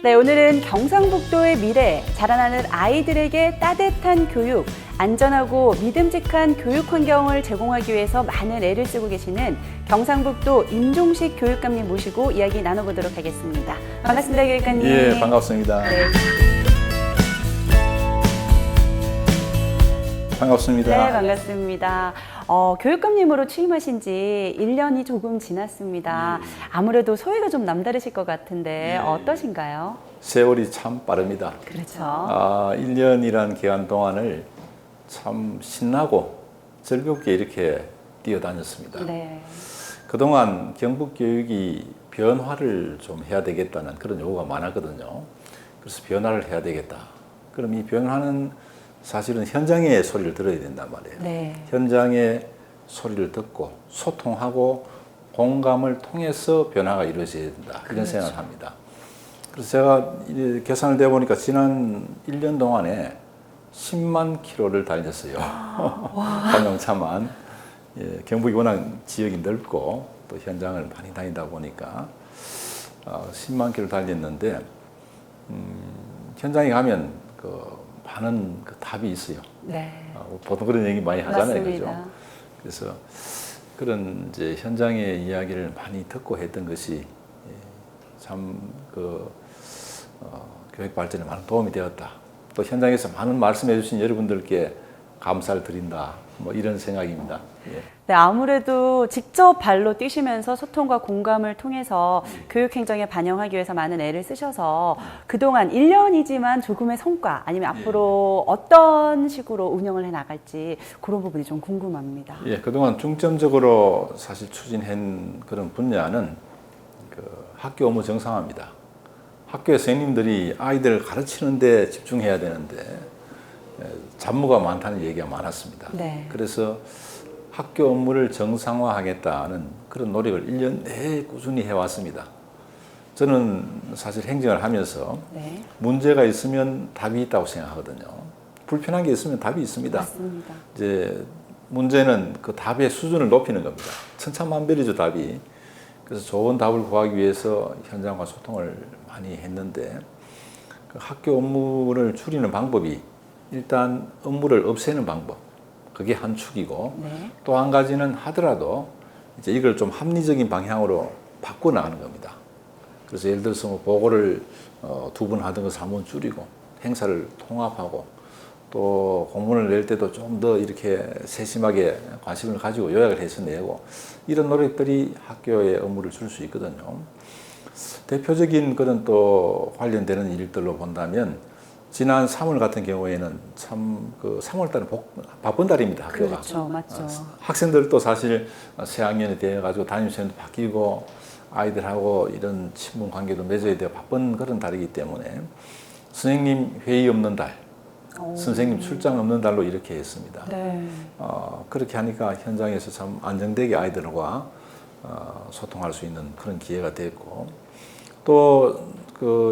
네, 오늘은 경상북도의 미래, 자라나는 아이들에게 따뜻한 교육, 안전하고 믿음직한 교육 환경을 제공하기 위해서 많은 애를 쓰고 계시는 경상북도 임종식 교육감님 모시고 이야기 나눠보도록 하겠습니다. 반갑습니다, 교육감님. 예, 반갑습니다. 네. 반갑습니다. 네, 반갑습니다. 교육감님으로 취임하신 지 1년이 조금 지났습니다. 아무래도 소회가 좀 남다르실 것 같은데 어떠신가요? 세월이 참 빠릅니다. 그렇죠. 1년이란 기간 동안을 참 신나고 즐겁게 이렇게 뛰어다녔습니다. 네. 그동안 경북교육이 변화를 좀 해야 되겠다는 그런 요구가 많았거든요. 그래서 변화를 해야 되겠다. 그럼 이 변화는 사실은 현장의 소리를 들어야 된단 말이에요. 네. 현장의 소리를 듣고 소통하고 공감을 통해서 변화가 이루어져야 된다. 이런 그렇죠. 생각을 합니다. 그래서 제가 계산을 해보니까 지난 1년 동안에 10만 킬로를 달렸어요. 관용차만. 예, 경북이 워낙 지역이 넓고 또 현장을 많이 다니다 보니까 10만 킬로 달렸는데 현장에 가면 많은 답이 있어요. 네. 보통 그런 얘기 많이 하잖아요, 맞습니다. 그죠? 그래서 그런 이제 현장의 이야기를 많이 듣고 했던 것이 참 교육 발전에 많은 도움이 되었다. 또 현장에서 많은 말씀해 주신 여러분들께 감사를 드린다. 뭐 이런 생각입니다. 예. 네, 아무래도 직접 발로 뛰시면서 소통과 공감을 통해서 교육 행정에 반영하기 위해서 많은 애를 쓰셔서 그동안 1년이지만 조금의 성과 아니면 앞으로 어떤 식으로 운영을 해 나갈지 그런 부분이 좀 궁금합니다. 예, 그동안 중점적으로 사실 추진한 그런 분야는 학교 업무 정상화입니다. 학교의 선생님들이 아이들을 가르치는 데 집중해야 되는데 잡무가 많다는 얘기가 많았습니다. 네. 그래서 학교 업무를 정상화하겠다는 그런 노력을 1년 내에 꾸준히 해왔습니다. 저는 사실 행정을 하면서 네. 문제가 있으면 답이 있다고 생각하거든요. 불편한 게 있으면 답이 있습니다. 맞습니다. 이제 문제는 그 답의 수준을 높이는 겁니다. 천차만별이죠, 답이. 그래서 좋은 답을 구하기 위해서 현장과 소통을 많이 했는데 그 학교 업무를 줄이는 방법이 일단 업무를 없애는 방법, 그게 한 축이고 네. 또 한 가지는 하더라도 이제 이걸 좀 합리적인 방향으로 바꿔 나가는 겁니다. 그래서 예를 들어서 뭐 보고를 2번 하던 것을 1번 줄이고 행사를 통합하고 또 공문을 낼 때도 좀 더 이렇게 세심하게 관심을 가지고 요약을 해서 내고 이런 노력들이 학교의 업무를 줄 수 있거든요. 대표적인 그런 또 관련되는 일들로 본다면 지난 3월 같은 경우에는 참 3월달은 바쁜 달입니다, 학교가. 그렇죠, 맞죠. 학생들도 사실 새학년이 되어가지고 담임선생님도 바뀌고 아이들하고 이런 친분 관계도 맺어야 되고 바쁜 그런 달이기 때문에 선생님 회의 없는 달, 선생님 출장 없는 달로 이렇게 했습니다. 네. 그렇게 하니까 현장에서 참 안정되게 아이들과 소통할 수 있는 그런 기회가 됐고 또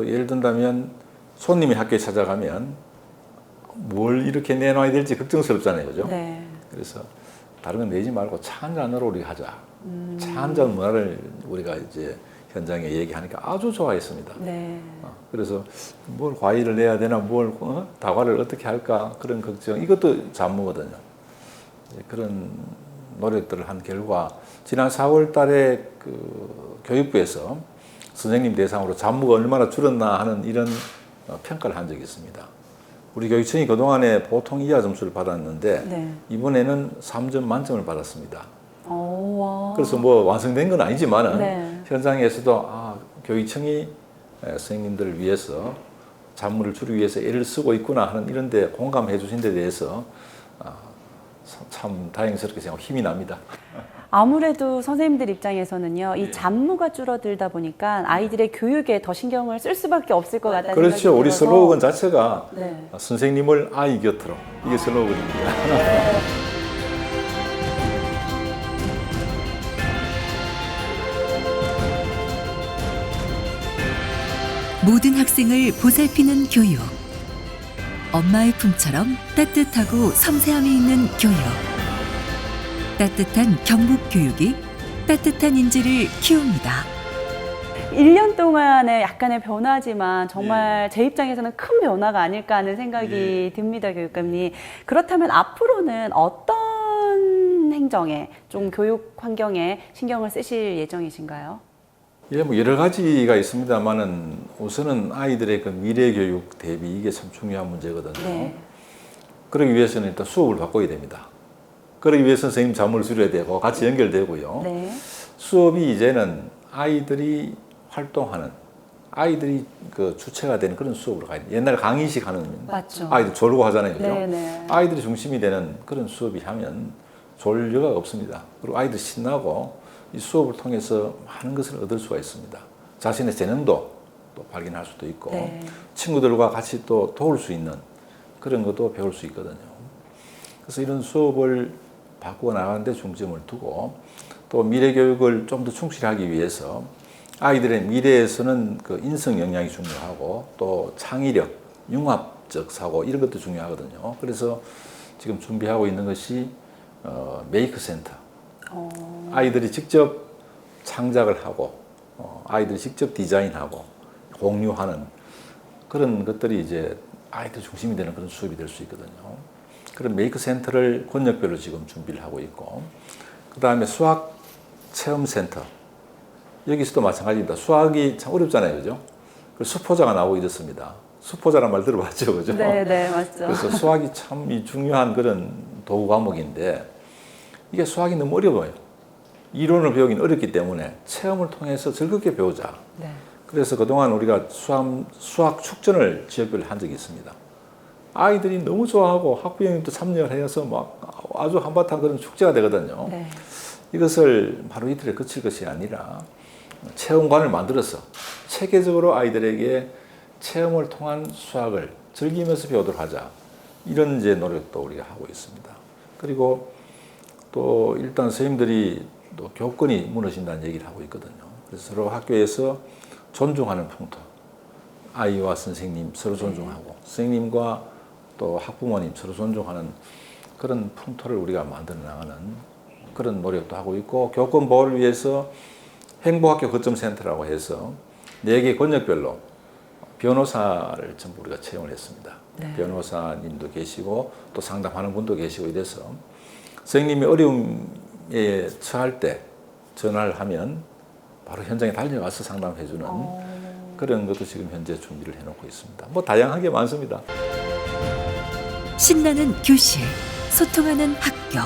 예를 든다면 손님이 학교에 찾아가면 뭘 이렇게 내놔야 될지 걱정스럽잖아요, 그죠? 네. 그래서 다른 건 내지 말고 차 한 잔으로 우리가 하자. 차 한 잔 문화를 우리가 이제 현장에 얘기하니까 아주 좋아했습니다. 네. 그래서 뭘 과일을 내야 되나, 다과를 어떻게 할까 그런 걱정, 이것도 잡무거든요. 그런 노력들을 한 결과 지난 4월달에 교육부에서 선생님 대상으로 잡무가 얼마나 줄었나 하는 이런 평가를 한 적이 있습니다. 우리 교육청이 그동안에 보통 이하 점수를 받았는데 네. 이번에는 3점 만점을 받았습니다. 와. 그래서 뭐 완성된 건 아니지만은 네. 현장에서도 교육청이 선생님들을 위해서 잡무를 줄이기 위해서 애를 쓰고 있구나 하는 이런 데 공감해 주신 데 대해서 참 다행스럽게 생각하고 힘이 납니다. 아무래도 선생님들 입장에서는요, 이 잡무가 줄어들다 보니까 아이들의 교육에 더 신경을 쓸 수밖에 없을 것 같다는 생각이 그렇죠. 우리 들어서. 슬로건 자체가 네. 선생님을 아이 곁으로, 이게 슬로건입니다. 모든 학생을 보살피는 교육. 엄마의 품처럼 따뜻하고 섬세함이 있는 교육. 따뜻한 경북 교육이 따뜻한 인재를 키웁니다. 1년 동안의 약간의 변화지만 정말 제 입장에서는 큰 변화가 아닐까 하는 생각이 듭니다, 교육감님. 그렇다면 앞으로는 어떤 행정에 좀 교육 환경에 신경을 쓰실 예정이신가요? 예, 뭐 여러 가지가 있습니다만은 우선은 아이들의 그 미래 교육 대비 이게 참 중요한 문제거든요. 네. 그러기 위해서는 일단 수업을 바꿔야 됩니다. 그러기 위해서 선생님 잠을 줄여야 되고 같이 연결되고요. 네. 수업이 이제는 아이들이 활동하는, 아이들이 그 주체가 되는 그런 수업으로 가야 돼요. 옛날 강의식 하는 맞죠. 아이들 졸고 하잖아요. 그죠? 네네. 아이들이 중심이 되는 그런 수업이 하면 졸 여가 없습니다. 그리고 아이들 신나고 이 수업을 통해서 많은 것을 얻을 수가 있습니다. 자신의 재능도 또 발견할 수도 있고 네. 친구들과 같이 또 도울 수 있는 그런 것도 배울 수 있거든요. 그래서 이런 수업을 바꾸어 나가는 데 중점을 두고 또 미래 교육을 좀 더 충실하기 위해서 아이들의 미래에서는 그 인성 역량이 중요하고 또 창의력, 융합적 사고 이런 것도 중요하거든요. 그래서 지금 준비하고 있는 것이 메이크 센터. 아이들이 직접 창작을 하고 아이들이 직접 디자인하고 공유하는 그런 것들이 이제 아이들 중심이 되는 그런 수업이 될 수 있거든요. 그런 메이크 센터를 권역별로 지금 준비를 하고 있고, 그 다음에 수학 체험 센터. 여기서도 마찬가지입니다. 수학이 참 어렵잖아요, 그죠? 그래서 수포자가 나오고 이렇습니다. 수포자란 말 들어봤죠, 그죠? 네, 네, 맞죠. 그래서 수학이 참 중요한 그런 도구 과목인데 이게 수학이 너무 어려워요. 이론을 배우기는 어렵기 때문에 체험을 통해서 즐겁게 배우자. 네. 그래서 그동안 우리가 수학 축전을 지역별로 한 적이 있습니다. 아이들이 너무 좋아하고 학부형님도 참여를 해서 막 아주 한바탕 그런 축제가 되거든요. 네. 이것을 하루 이틀에 그칠 것이 아니라 체험관을 만들어서 체계적으로 아이들에게 체험을 통한 수학을 즐기면서 배우도록 하자. 이런 이제 노력도 우리가 하고 있습니다. 그리고 또 일단 선생님들이 또 교권이 무너진다는 얘기를 하고 있거든요. 그래서 서로 학교에서 존중하는 풍토, 아이와 선생님 서로 존중하고 선생님과 또 학부모님 서로 존중하는 그런 풍토를 우리가 만들어 나가는 그런 노력도 하고 있고, 교권 보호를 위해서 행복학교 거점센터라고 해서 4개 권역별로 변호사를 전부 우리가 채용을 했습니다. 네. 변호사님도 계시고 또 상담하는 분도 계시고 이래서 선생님이 어려움에 처할 때 전화를 하면 바로 현장에 달려가서 상담해주는 그런 것도 지금 현재 준비를 해놓고 있습니다. 뭐 다양하게 많습니다. 신나는 교실, 소통하는 학교,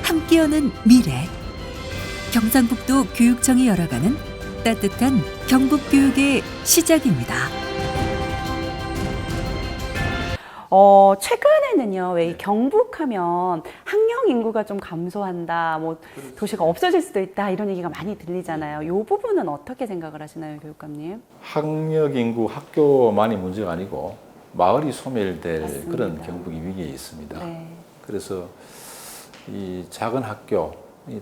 함께 여는 미래. 경상북도 교육청이 열어가는 따뜻한 경북교육의 시작입니다. 최근에는요, 왜 이 경북하면 학령 인구가 좀 감소한다, 뭐 도시가 없어질 수도 있다 이런 얘기가 많이 들리잖아요. 이 부분은 어떻게 생각을 하시나요, 교육감님? 학력 인구 학교만이 문제가 아니고 마을이 소멸될 맞습니다. 그런 경북이 위기에 있습니다. 네. 그래서 이 작은 학교,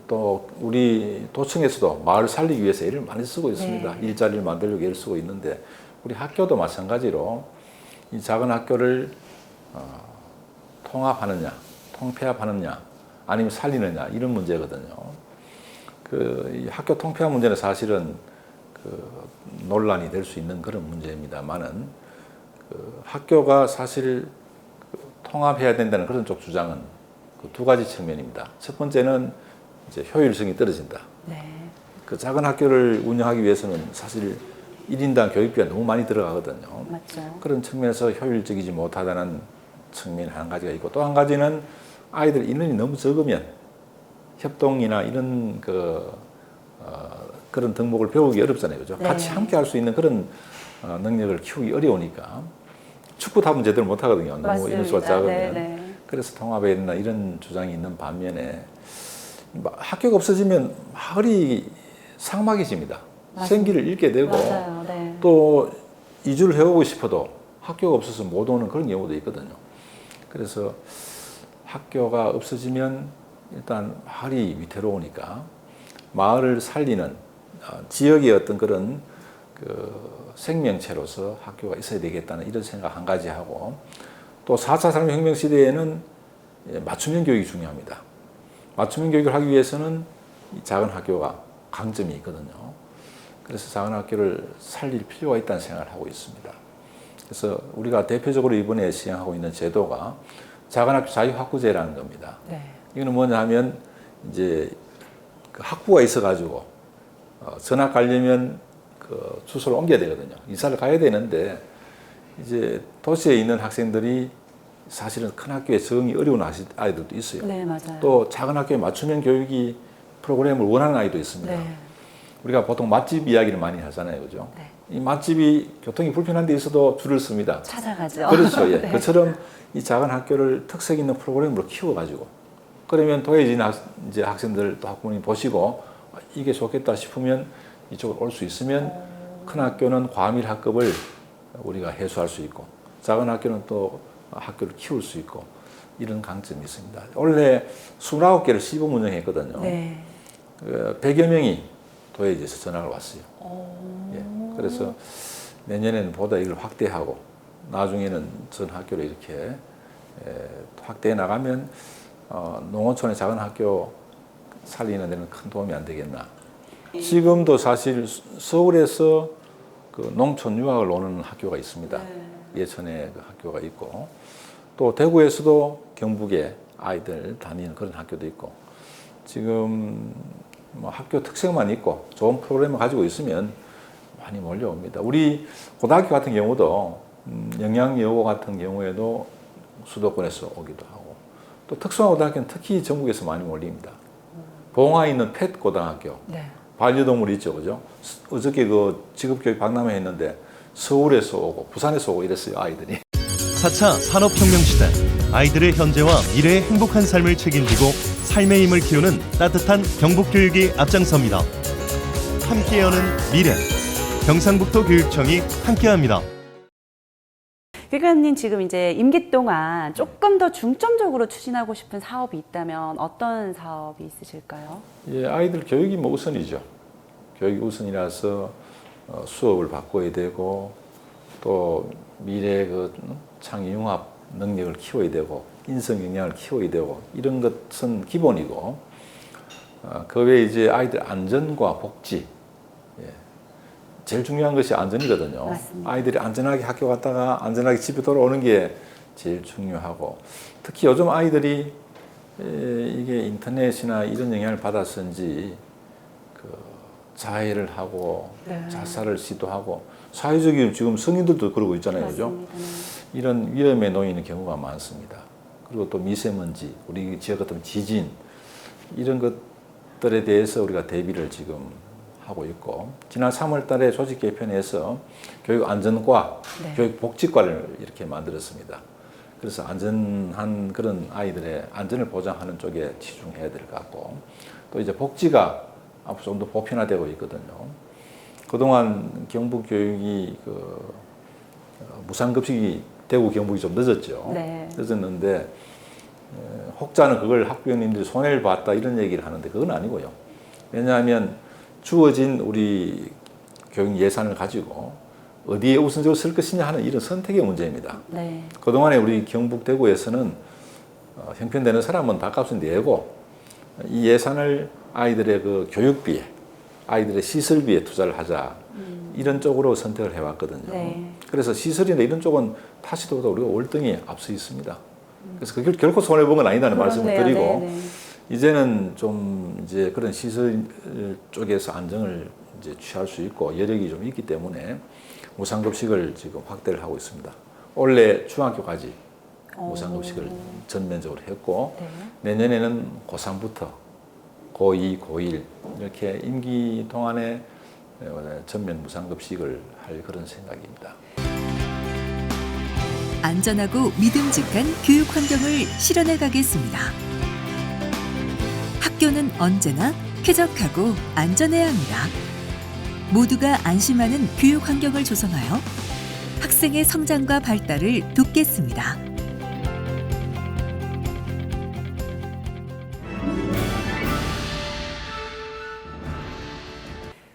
또 우리 도청에서도 마을 살리기 위해서 애를 많이 쓰고 있습니다. 네. 일자리를 만들려고 애를 쓰고 있는데 우리 학교도 마찬가지로 이 작은 학교를 통합하느냐, 통폐합하느냐, 아니면 살리느냐 이런 문제거든요. 이 학교 통폐합 문제는 사실은 논란이 될 수 있는 그런 문제입니다만은 학교가 사실 통합해야 된다는 그런 쪽 주장은 두 가지 측면입니다. 첫 번째는 이제 효율성이 떨어진다. 네. 그 작은 학교를 운영하기 위해서는 사실 1인당 교육비가 너무 많이 들어가거든요. 맞죠. 그런 측면에서 효율적이지 못하다는 측면이 한 가지가 있고, 또 한 가지는 아이들 인원이 너무 적으면 협동이나 이런 그런 덕목을 배우기 어렵잖아요. 그죠? 네. 같이 함께 할 수 있는 그런 능력을 키우기 어려우니까 축구 답은 제대로 못 하거든요. 너무 인원수가 작으면. 네. 그래서 통합해야 된다 이런 주장이 있는 반면에 학교가 없어지면 마을이 삭막해집니다. 생기를 잃게 되고 맞아요. 네. 또 이주를 해오고 싶어도 학교가 없어서 못 오는 그런 경우도 있거든요. 그래서 학교가 없어지면 일단 마을이 위태로우니까 마을을 살리는 지역의 어떤 그런 생명체로서 학교가 있어야 되겠다는 이런 생각 한 가지 하고, 또 4차 산업혁명 시대에는 맞춤형 교육이 중요합니다. 맞춤형 교육을 하기 위해서는 작은 학교가 강점이 있거든요. 그래서 작은 학교를 살릴 필요가 있다는 생각을 하고 있습니다. 그래서 우리가 대표적으로 이번에 시행하고 있는 제도가 작은 학교 자유학구제라는 겁니다. 네. 이거는 뭐냐 하면 이제 그 학부가 있어가지고 전학 가려면 그 주소를 옮겨야 되거든요. 이사를 가야 되는데 이제 도시에 있는 학생들이 사실은 큰 학교에 적응이 어려운 아이들도 있어요. 네, 맞아요. 또 작은 학교에 맞춤형 교육이 프로그램을 원하는 아이도 있습니다. 네. 우리가 보통 맛집 이야기를 많이 하잖아요, 그죠? 네. 이 맛집이 교통이 불편한 데 있어도 줄을 씁니다. 찾아가죠. 그렇죠. 예. 네. 그처럼 이 작은 학교를 특색 있는 프로그램으로 키워가지고 그러면 도해진 이제 학생들 또 학부모님 보시고 이게 좋겠다 싶으면 이쪽으로 올 수 있으면 큰 학교는 과밀 학급을 우리가 해소할 수 있고 작은 학교는 또 학교를 키울 수 있고 이런 강점이 있습니다. 원래 29개를 시범 운영했거든요. 네. 100여 명이 도해지에서 전학을 왔어요. 예. 그래서 내년에는 보다 이걸 확대하고 나중에는 전 학교를 이렇게 확대해 나가면 농어촌의 작은 학교 살리는 데는 큰 도움이 안 되겠나. 지금도 사실 서울에서 그 농촌 유학을 오는 학교가 있습니다. 예천에 그 학교가 있고 또 대구에서도 경북에 아이들 다니는 그런 학교도 있고 지금 뭐 학교 특색만 있고 좋은 프로그램을 가지고 있으면 많이 몰려옵니다. 우리 고등학교 같은 경우도 영양여고 같은 경우에도 수도권에서 오기도 하고 또 특수한 고등학교는 특히 전국에서 많이 몰립니다. 봉화에 있는 펫 고등학교 네. 반려동물 있죠, 그죠? 어저께 그 직업교육 박람회 했는데 서울에서 오고 부산에서 오고 이랬어요, 아이들이. 4차 산업혁명 시대 아이들의 현재와 미래의 행복한 삶을 책임지고 삶의 힘을 키우는 따뜻한 경북교육이 앞장섭니다. 함께 여는 미래 경상북도 교육청이 함께합니다. 교육관님 지금 이제 임기 동안 조금 더 중점적으로 추진하고 싶은 사업이 있다면 어떤 사업이 있으실까요? 예, 아이들 교육이 뭐 우선이죠. 교육이 우선이라서 수업을 바꿔야 되고 또 미래 그 창의융합 능력을 키워야 되고 인성 역량을 키워야 되고 이런 것은 기본이고 그 외에 이제 아이들 안전과 복지 제일 중요한 것이 안전이거든요. 맞습니다. 아이들이 안전하게 학교 갔다가 안전하게 집에 돌아오는 게 제일 중요하고 특히 요즘 아이들이 이게 인터넷이나 이런 영향을 받아서인지 그 자해를 하고 네. 자살을 시도하고 사회적인 지금 성인들도 그러고 있잖아요, 그죠? 맞습니다. 네. 이런 위험에 놓이는 경우가 많습니다. 그리고 또 미세먼지, 우리 지역 같은 지진 이런 것들에 대해서 우리가 대비를 지금 하고 있고 지난 3월 달에 조직 개편해서 교육안전과 네. 교육복지과를 이렇게 만들었습니다. 그래서 안전한 그런 아이들의 안전을 보장하는 쪽에 치중해야 될 것 같고 또 이제 복지가 앞으로 좀 더 보편화되고 있거든요. 그동안 경북 교육이 그 무상급식이 대구 경북이 좀 늦었죠. 네. 늦었는데 혹자는 그걸 학부모님들이 손해를 봤다 이런 얘기를 하는데 그건 아니고요. 왜냐하면 주어진 우리 교육 예산을 가지고 어디에 우선적으로 쓸 것이냐 하는 이런 선택의 문제입니다. 네. 그동안에 우리 경북 대구에서는 형편되는 사람은 밥값을 내고 이 예산을 아이들의 그 교육비에 아이들의 시설비에 투자를 하자 이런 쪽으로 선택을 해왔거든요. 네. 그래서 시설이나 이런 쪽은 타시도보다 우리가 월등히 앞서 있습니다. 그래서 그걸 결코 손해본 건 아니다는 말씀을 그렇네요. 드리고 네, 네. 이제는 좀 이제 그런 시설 쪽에서 안정을 이제 취할 수 있고 여력이 좀 있기 때문에 무상급식을 지금 확대를 하고 있습니다. 올해 중학교까지 무상급식을 전면적으로 했고 네. 내년에는 고3부터 고2, 고1 이렇게 임기 동안에 전면 무상급식을 할 그런 생각입니다. 안전하고 믿음직한 교육 환경을 실현해 가겠습니다. 학교는 언제나 쾌적하고 안전해야 합니다. 모두가 안심하는 교육 환경을 조성하여 학생의 성장과 발달을 돕겠습니다.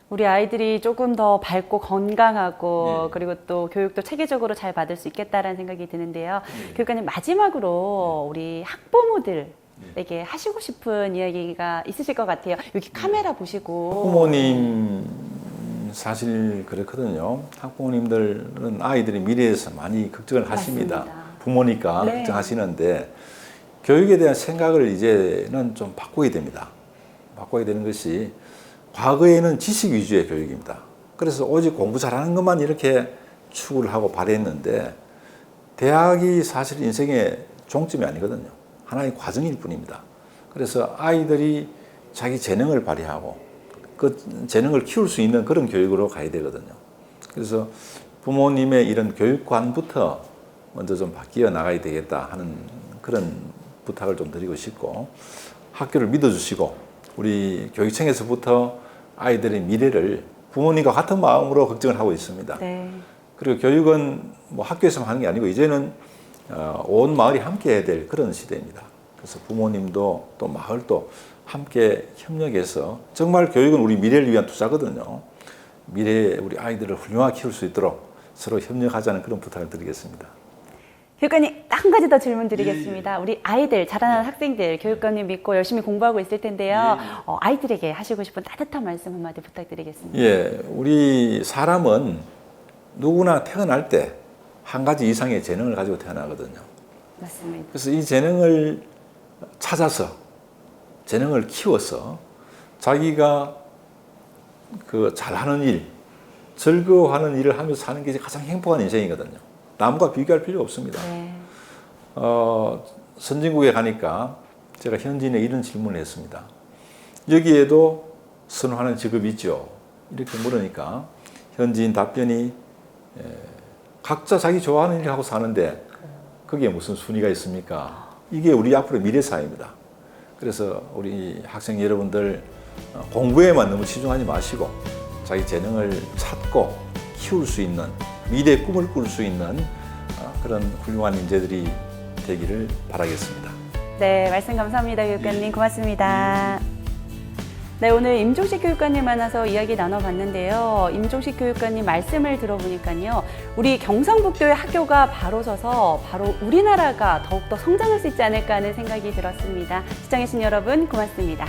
우리 아이들이 조금 더 밝고 건강하고 네. 그리고 또 교육도 체계적으로 잘 받을 수 있겠다라는 생각이 드는데요. 교육관님 마지막으로 우리 학부모들에게 하시고 싶은 이야기가 있으실 것 같아요. 여기 카메라 보시고 부모님 사실 그렇거든요. 학부모님들은 아이들의 미래에서 많이 걱정을 하십니다. 맞습니다. 부모니까 네. 걱정하시는데 교육에 대한 생각을 이제는 좀 바꿔야 됩니다. 바꿔야 되는 것이 과거에는 지식 위주의 교육입니다. 그래서 오직 공부 잘하는 것만 이렇게 추구를 하고 바랬는데 대학이 사실 인생의 종점이 아니거든요. 하나의 과정일 뿐입니다. 그래서 아이들이 자기 재능을 발휘하고 그 재능을 키울 수 있는 그런 교육으로 가야 되거든요. 그래서 부모님의 이런 교육관부터 먼저 좀 바뀌어 나가야 되겠다 하는 그런 부탁을 좀 드리고 싶고, 학교를 믿어주시고 우리 교육청에서부터 아이들의 미래를 부모님과 같은 마음으로 걱정을 하고 있습니다. 네. 그리고 교육은 뭐 학교에서만 하는 게 아니고 이제는 온 마을이 함께 해야 될 그런 시대입니다. 그래서 부모님도 또 마을도 함께 협력해서, 정말 교육은 우리 미래를 위한 투자거든요. 미래에 우리 아이들을 훌륭하게 키울 수 있도록 서로 협력하자는 그런 부탁을 드리겠습니다. 교육관님, 한 가지 더 질문 드리겠습니다. 우리 아이들, 자라나는 학생들, 교육관님 믿고 열심히 공부하고 있을 텐데요. 아이들에게 하시고 싶은 따뜻한 말씀 한마디 부탁드리겠습니다. 예, 우리 사람은 누구나 태어날 때 한 가지 이상의 재능을 가지고 태어나거든요. 맞습니다. 그래서 이 재능을 찾아서, 재능을 키워서 자기가 그 잘하는 일, 즐거워하는 일을 하면서 사는 게 가장 행복한 인생이거든요. 남과 비교할 필요 없습니다. 네. 선진국에 가니까 제가 현지인에 이런 질문을 했습니다. 여기에도 선호하는 직업이 있죠? 이렇게 물으니까 현지인 답변이 각자 자기 좋아하는 일을 하고 사는데 그게 무슨 순위가 있습니까? 이게 우리 앞으로 미래 사회입니다. 그래서 우리 학생 여러분들 공부에만 너무 치중하지 마시고 자기 재능을 찾고 키울 수 있는, 미래의 꿈을 꿀 수 있는 그런 훌륭한 인재들이 되기를 바라겠습니다. 네, 말씀 감사합니다. 교육관님. 고맙습니다. 네, 오늘 임종식 교육관님 만나서 이야기 나눠봤는데요. 임종식 교육관님 말씀을 들어보니까요. 우리 경상북도의 학교가 바로 서서 바로 우리나라가 더욱더 성장할 수 있지 않을까 하는 생각이 들었습니다. 시청해주신 여러분 고맙습니다.